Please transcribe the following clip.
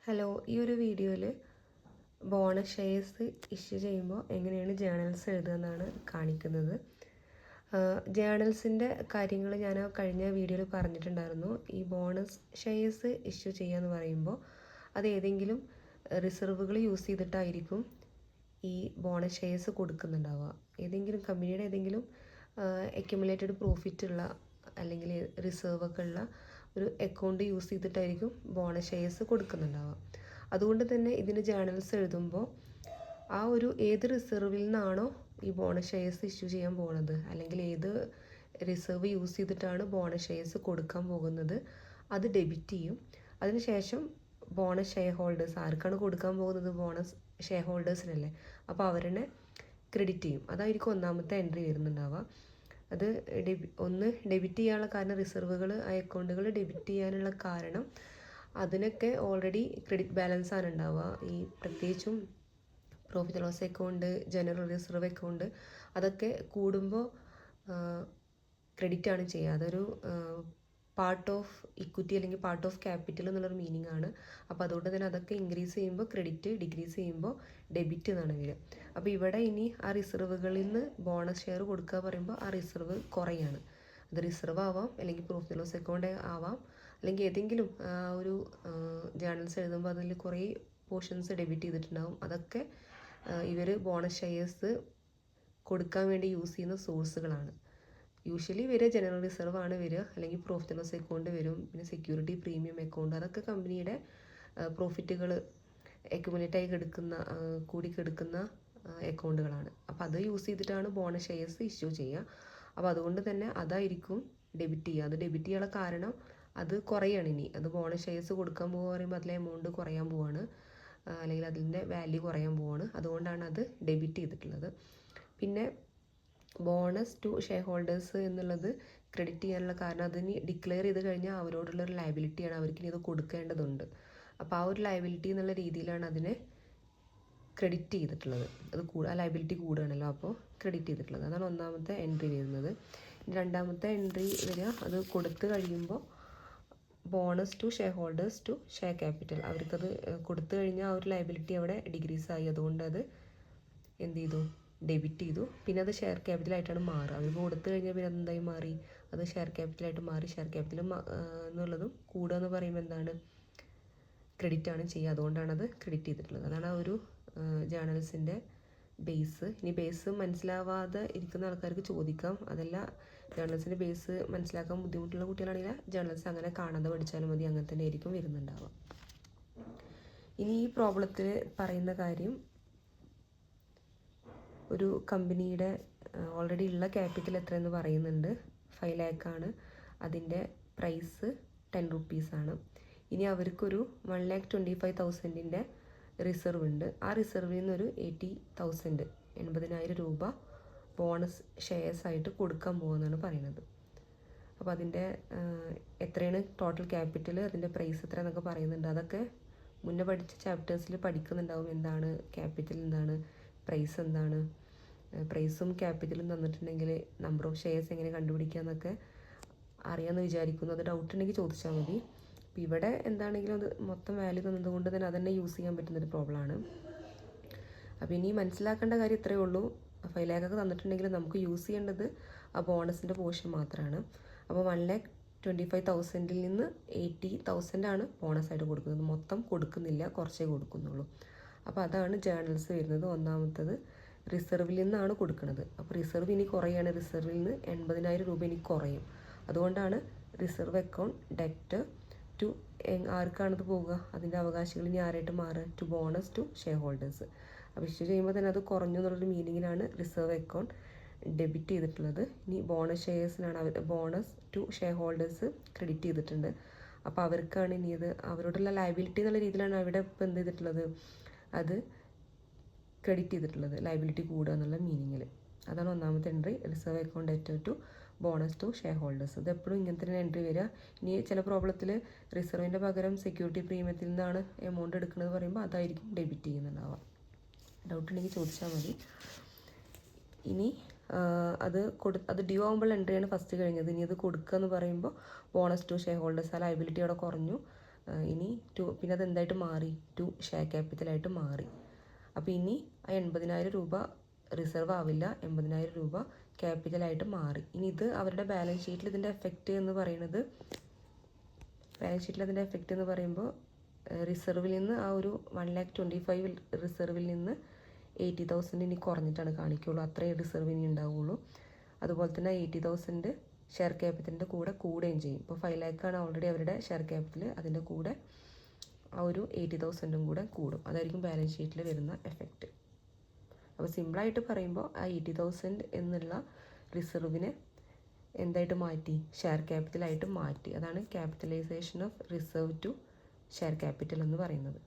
Hello, ഈ ഒരു വീഡിയോയിൽ ബോണസ് ഷെയർസ് ഇഷ്യൂ ചെയ്യുമ്പോൾ എങ്ങനെയാണ് ജേണൽസ് എഴുതുക എന്നാണ് കാണിക്കുന്നത്. ജേണൽസിൻ്റെ കാര്യങ്ങൾ ഞാൻ കഴിഞ്ഞ വീഡിയോയിൽ പറഞ്ഞിട്ടുണ്ടായിരുന്നു. ഈ ബോണസ് ഷെയർസ് ഇഷ്യൂ ചെയ്യുക എന്ന് പറയുമ്പോൾ അത് ഏതെങ്കിലും റിസർവുകൾ യൂസ് ചെയ്തിട്ടായിരിക്കും ഈ ബോണസ് ഷെയർസ് കൊടുക്കുന്നുണ്ടാവുക. ഏതെങ്കിലും കമ്പനിയുടെ ഏതെങ്കിലും അക്യുമുലേറ്റഡ് പ്രോഫിറ്റ് ഉള്ള അല്ലെങ്കിൽ റിസർവൊക്കെ ഉള്ള ഒരു അക്കൗണ്ട് യൂസ് ചെയ്തിട്ടായിരിക്കും ബോണസ് ഷെയർസ് കൊടുക്കുന്നുണ്ടാവുക. അതുകൊണ്ട് തന്നെ ഇതിന് ജേണൽസ് എഴുതുമ്പോൾ ആ ഒരു ഏത് റിസർവിൽ നിന്നാണോ ഈ ബോണസ് ഷെയർസ് ഇഷ്യൂ ചെയ്യാൻ പോകുന്നത്, അല്ലെങ്കിൽ ഏത് റിസർവ് യൂസ് ചെയ്തിട്ടാണ് ബോണസ് ഷെയർസ് കൊടുക്കാൻ പോകുന്നത്, അത് ഡെബിറ്റ് ചെയ്യും. അതിനുശേഷം ബോണസ് ഷെയർ ഹോൾഡേഴ്സ്, ആർക്കാണ് കൊടുക്കാൻ പോകുന്നത്, ബോണസ് ഷെയർ ഹോൾഡേഴ്സിനല്ലേ, അപ്പോൾ അവരെ ക്രെഡിറ്റ് ചെയ്യും. അതായിരിക്കും ഒന്നാമത്തെ എൻട്രി വരുന്നുണ്ടാവുക. അത് ഡെബിറ്റ് ചെയ്യാനുള്ള കാരണം, റിസർവുകൾ ആ അക്കൗണ്ടുകൾ ഡെബിറ്റ് ചെയ്യാനുള്ള കാരണം അതിനൊക്കെ ഓൾറെഡി ക്രെഡിറ്റ് ബാലൻസ് ആണ് ഉണ്ടാവുക. ഈ പ്രത്യേകിച്ചും profit loss account, general reserve account, അതൊക്കെ കൂടുമ്പോൾ ക്രെഡിറ്റ് ആണ് ചെയ്യുക. അതൊരു പാർട്ട് ഓഫ് ഇക്വിറ്റി അല്ലെങ്കിൽ പാർട്ട് ഓഫ് ക്യാപിറ്റൽ എന്നുള്ളൊരു മീനിങ് ആണ്. അപ്പോൾ അതുകൊണ്ട് തന്നെ അതൊക്കെ ഇൻക്രീസ് ചെയ്യുമ്പോൾ ക്രെഡിറ്റ്, ഡിക്രീസ് ചെയ്യുമ്പോൾ ഡെബിറ്റ് എന്നാണ് വരിക. അപ്പോൾ ഇവിടെ ഇനി ആ റിസർവുകളിൽ നിന്ന് ബോണസ് ഷെയർ കൊടുക്കുക പറയുമ്പോൾ ആ റിസർവ് കുറയാണ്. അത് റിസർവ് ആവാം, അല്ലെങ്കിൽ പ്രോഫിറ്റ് ലോസ് അക്കൗണ്ട് ആവാം, അല്ലെങ്കിൽ ഏതെങ്കിലും ഒരു ജേണൽസ് എഴുതുമ്പോൾ അതിൽ കുറേ പോർഷൻസ് ഡെബിറ്റ് ചെയ്തിട്ടുണ്ടാകും. അതൊക്കെ ഇവർ ബോണസ് ഷെയർസ് കൊടുക്കാൻ വേണ്ടി യൂസ് ചെയ്യുന്ന സോഴ്സുകളാണ്. യൂഷ്വലി വരിക ജനറൽ റിസർവ് ആണ് വരിക, അല്ലെങ്കിൽ പ്രോഫിറ്റ് ലോസ് അക്കൗണ്ട് വരും, പിന്നെ സെക്യൂരിറ്റി പ്രീമിയം അക്കൗണ്ട്, അതൊക്കെ കമ്പനിയുടെ പ്രോഫിറ്റുകൾ അക്യുമുലേറ്റായി കൂടിക്കെടുക്കുന്ന അക്കൗണ്ടുകളാണ്. അപ്പോൾ അത് യൂസ് ചെയ്തിട്ടാണ് ബോണസ് ഷെയർസ് ഇഷ്യൂ ചെയ്യുക. അപ്പോൾ അതുകൊണ്ട് തന്നെ അതായിരിക്കും ഡെബിറ്റ് ചെയ്യുക. അത് ഡെബിറ്റ് ചെയ്യാനുള്ള കാരണം അത് കുറയാണ്. ഇനി അത് ബോണസ് ഷെയർസ് കൊടുക്കാൻ പോകുക പറയുമ്പോൾ അതിലെ എമൗണ്ട് കുറയാൻ പോവാണ്, അല്ലെങ്കിൽ അതിൻ്റെ വാല്യൂ കുറയാൻ പോവാണ്. അതുകൊണ്ടാണ് അത് ഡെബിറ്റ് ചെയ്തിട്ടുള്ളത്. പിന്നെ ബോണസ് ടു ഷെയർ ഹോൾഡേഴ്സ് എന്നുള്ളത് ക്രെഡിറ്റ് ചെയ്യാനുള്ള കാരണം, അതിന് ഡിക്ലെയർ ചെയ്ത് കഴിഞ്ഞാൽ അവരോടുള്ളൊരു ലയബിലിറ്റിയാണ്, അവർക്കിനി ഇത് കൊടുക്കേണ്ടതുണ്ട്. അപ്പോൾ ആ ഒരു ലയബിലിറ്റി എന്നുള്ള രീതിയിലാണ് അതിനെ ക്രെഡിറ്റ് ചെയ്തിട്ടുള്ളത്. അത് ആ ലയബിലിറ്റി കൂടുകയാണല്ലോ, അപ്പോൾ ക്രെഡിറ്റ് ചെയ്തിട്ടുള്ളത്. അതാണ് ഒന്നാമത്തെ എൻട്രി വരുന്നത്. രണ്ടാമത്തെ എൻട്രി വരിക, അത് കൊടുത്തു കഴിയുമ്പോൾ bonus to share holders to share capital, അവർക്കത് കൊടുത്തു കഴിഞ്ഞാൽ ആ ഒരു ലയബിലിറ്റി അവിടെ ഡിക്രീസ് ആയി. അതുകൊണ്ട് അത് എന്ത് ചെയ്തു, ഡെബിറ്റ് ചെയ്തു. പിന്നെ അത് ഷെയർ ക്യാപിറ്റലായിട്ടാണ് മാറുക. അവർക്ക് കൊടുത്തു കഴിഞ്ഞാൽ പിന്നെ അതെന്തായി മാറി, അത് ഷെയർ ക്യാപിറ്റലായിട്ട് മാറി. ഷെയർ ക്യാപിറ്റൽ എന്നുള്ളതും കൂടുക എന്ന് പറയുമ്പോൾ എന്താണ്, ക്രെഡിറ്റ് ആണ് ചെയ്യുക. അതുകൊണ്ടാണ് അത് ക്രെഡിറ്റ് ചെയ്തിട്ടുള്ളത്. അതാണ് ആ ഒരു ജേണൽസിൻ്റെ ബേസ്. ഇനി ബേസ് മനസ്സിലാവാതെ ഇരിക്കുന്ന ആൾക്കാർക്ക് ചോദിക്കാം. അതല്ല, ജേണൽസിൻ്റെ ബേസ് മനസ്സിലാക്കാൻ ബുദ്ധിമുട്ടുള്ള കുട്ടികളാണെങ്കിൽ ജേണൽസ് അങ്ങനെ കാണാതെ പഠിച്ചാലും മതി, അങ്ങനെ തന്നെ ആയിരിക്കും വരുന്നുണ്ടാവുക. ഇനി ഈ പ്രോബ്ലത്തിൽ പറയുന്ന കാര്യം, ഒരു കമ്പനിയുടെ ഓൾറെഡി ഉള്ള ക്യാപിറ്റൽ എത്രയെന്ന് പറയുന്നുണ്ട്. 5 lakh ആണ്. അതിൻ്റെ പ്രൈസ് 10 rupees ആണ്. ഇനി അവർക്കൊരു 1,25,000 റിസർവ് ഉണ്ട്. ആ റിസർവിൽ നിന്നൊരു 80,000, 80,000 രൂപ ബോണസ് ഷെയർസ് ആയിട്ട് കൊടുക്കാൻ പോകുമെന്നാണ് പറയുന്നത്. അപ്പോൾ അതിൻ്റെ എത്രയാണ് ടോട്ടൽ ക്യാപിറ്റൽ, അതിൻ്റെ പ്രൈസ് എത്ര എന്നൊക്കെ പറയുന്നുണ്ട്. അതൊക്കെ മുന്നേ പഠിച്ച ചാപ്റ്റേഴ്സിൽ പഠിക്കുന്നുണ്ടാവും. എന്താണ് ക്യാപിറ്റൽ, എന്താണ് പ്രൈസ്, എന്താണ് പ്രൈസും ക്യാപിറ്റലും തന്നിട്ടുണ്ടെങ്കിൽ നമ്പർ ഓഫ് ഷെയർസ് എങ്ങനെ കണ്ടുപിടിക്കുക എന്നൊക്കെ അറിയാമെന്ന് വിചാരിക്കുന്നു. അത് ഡൗട്ട് ഉണ്ടെങ്കിൽ ചോദിച്ചാൽ മതി. അപ്പോൾ ഇവിടെ എന്താണെങ്കിലും അത് മൊത്തം വാല്യൂ തന്നതുകൊണ്ട് തന്നെ അതന്നെ യൂസ് ചെയ്യാൻ പറ്റുന്നൊരു പ്രോബ്ലമാണ്. അപ്പോൾ ഇനി മനസ്സിലാക്കേണ്ട കാര്യം ഇത്രയേ ഉള്ളൂ. 5 lakh ഒക്കെ തന്നിട്ടുണ്ടെങ്കിൽ നമുക്ക് യൂസ് ചെയ്യേണ്ടത് ആ ബോണസിൻ്റെ പോർഷൻ മാത്രമാണ്. അപ്പോൾ 1,25,000 നിന്ന് 80,000 ആണ് ബോണസായിട്ട് കൊടുക്കുന്നത്. മൊത്തം കൊടുക്കുന്നില്ല, കുറച്ചേ കൊടുക്കുന്നുള്ളൂ. അപ്പോൾ അതാണ് ജേണൽസ് വരുന്നത്. ഒന്നാമത്തത് റിസർവിൽ നിന്നാണ് കൊടുക്കുന്നത്. അപ്പോൾ റിസർവ് ഇനി കുറയാണ്. റിസർവിൽ നിന്ന് 80,000 രൂപ ഇനി കുറയും. അതുകൊണ്ടാണ് റിസർവ് അക്കൗണ്ട് ഡെറ്റ് ടു ആർക്കാണത് പോവുക, അതിൻ്റെ അവകാശികൾ ഇനി ആരായിട്ട് മാറുക, to bonus to share holders. അപ്പോൾ ഇഷ്യൂ ചെയ്യുമ്പോൾ തന്നെ അത് കുറഞ്ഞു എന്നുള്ളൊരു മീനിങ്ങിലാണ് റിസർവ് അക്കൗണ്ട് ഡെബിറ്റ് ചെയ്തിട്ടുള്ളത്. ഇനി ബോണസ് ഷെയർസിനാണ് bonus to share holders credit ചെയ്തിട്ടുണ്ട്. അപ്പോൾ അവർക്കാണ് ഇനി അത് അവരോടുള്ള ലയബിലിറ്റി എന്നുള്ള രീതിയിലാണ് അവിടെ ഇപ്പോൾ എന്ത് ചെയ്തിട്ടുള്ളത്, അത് ക്രെഡിറ്റ് ചെയ്തിട്ടുള്ളത്, ലയബിലിറ്റി കൂടുക എന്നുള്ള മീനിങ്ങിൽ. അതാണ് ഒന്നാമത്തെ entry, reserve account debt to bonus to share holders. ഇത് എപ്പോഴും ഇങ്ങനത്തെ തന്നെ എൻട്രി വരിക. ഇനി ചില പ്രോബ്ലത്തിൽ റിസർവിൻ്റെ പകരം സെക്യൂരിറ്റി പ്രീമിയത്തിൽ നിന്നാണ് എമൗണ്ട് എടുക്കുന്നത് പറയുമ്പോൾ അതായിരിക്കും ഡെബിറ്റ് ചെയ്യുന്നുണ്ടാവുക. ഡൗട്ട് ഉണ്ടെങ്കിൽ ചോദിച്ചാൽ മതി. ഇനി അത് ഡ്യൂ ആകുമ്പോൾ എൻട്രിയാണ് ഫസ്റ്റ് കഴിഞ്ഞത്. ഇനി അത് കൊടുക്കുക എന്ന് പറയുമ്പോൾ ബോണസ് ടു ഷെയർ ഹോൾഡേഴ്സ്, ആ ലയബിലിറ്റി അവിടെ കുറഞ്ഞു. ഇനി പിന്നെ അത് എന്തായിട്ട് മാറി, ടു ഷെയർ ക്യാപിറ്റലായിട്ട് മാറി. അപ്പോൾ ഇനി ആ 80,000 രൂപ റിസർവ് ആവില്ല, 80,000 രൂപ ക്യാപിറ്റലായിട്ട് മാറി. ഇനി ഇത് അവരുടെ ബാലൻസ് ഷീറ്റിൽ ഇതിൻ്റെ എഫക്റ്റ് എന്ന് പറയുമ്പോൾ റിസർവിൽ നിന്ന് ആ ഒരു 1,25,000 റിസർവിൽ നിന്ന് 80,000 ഇനി കുറഞ്ഞിട്ടാണ് കാണിക്കുകയുള്ളൂ. അത്രയും റിസർവ് ഇനി ഉണ്ടാവുള്ളൂ. അതുപോലെ തന്നെ 80,000 ഷെയർ ക്യാപിറ്റലിൻ്റെ കൂടെ കൂടുകയും ചെയ്യും. ഇപ്പോൾ 5 ലാഖാണ് ഓൾറെഡി അവരുടെ ഷെയർ ക്യാപിറ്റൽ, അതിൻ്റെ കൂടെ ആ ഒരു 80,000 കൂടെ കൂടും. അതായിരിക്കും ബാലൻസ് ഷീറ്റിൽ വരുന്ന എഫക്റ്റ്. അപ്പോൾ സിമ്പിളായിട്ട് പറയുമ്പോൾ ആ 80,000 എന്നുള്ള റിസർവിനെ എന്തായിട്ട് മാറ്റി, ഷെയർ ക്യാപിറ്റലായിട്ട് മാറ്റി. അതാണ് capitalisation of reserve to share capital എന്ന് പറയുന്നത്.